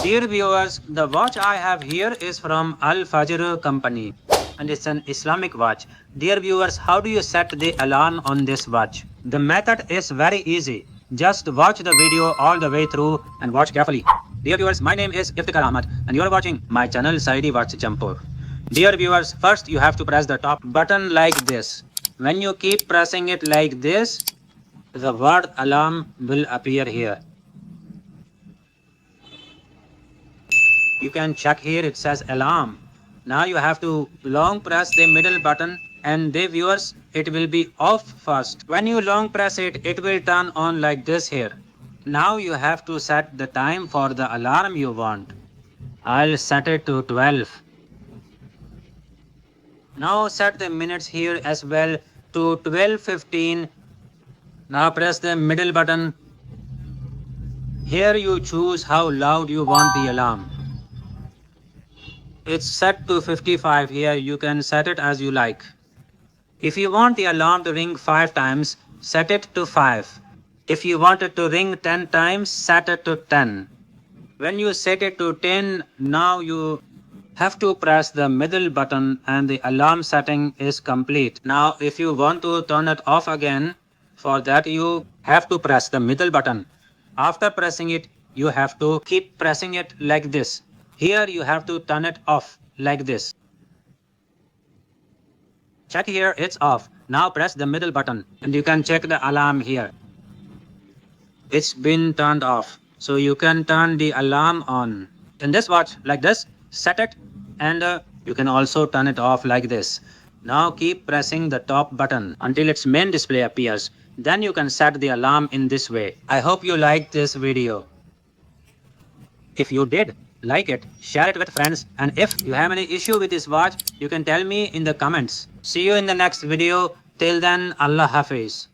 Dear viewers, the watch I have here is from Al Fajr company and it's an Islamic watch. Dear viewers, how do you set the alarm on this watch? The method is very easy. Just watch the video all the way through and watch carefully. Dear viewers, my name is Iftikhar Ahmad and you are watching my channel Saidi Watch Jampur. Dear viewers, first you have to press the top button like this. When you keep pressing it like this, the word alarm will appear here. You can check here, it says alarm. Now you have to long press the middle button and the viewers, it will be off first. When you long press it, it will turn on like this here. Now you have to set the time for the alarm you want. I'll set it to 12. Now set the minutes here as well to 12:15. Now press the middle button. Here you choose how loud you want the alarm. It's set to 55 here, you can set it as you like. If you want the alarm to ring 5 times, set it to 5. If you want it to ring 10 times, set it to 10. When you set it to 10, now you have to press the middle button and the alarm setting is complete. Now if you want to turn it off again, for that you have to press the middle button. After pressing it, you have to keep pressing it like this. Here you have to turn it off like this. Check here, it's off. Now press the middle button and you can check the alarm here. It's been turned off. So you can turn the alarm on. In this watch, like this, set it and you can also turn it off like this. Now keep pressing the top button until its main display appears. Then you can set the alarm in this way. I hope you liked this video. If you did, like it, share it with friends, and if you have any issue with this watch, you can tell me in the comments. See you in the next video. Till then, Allah Hafiz.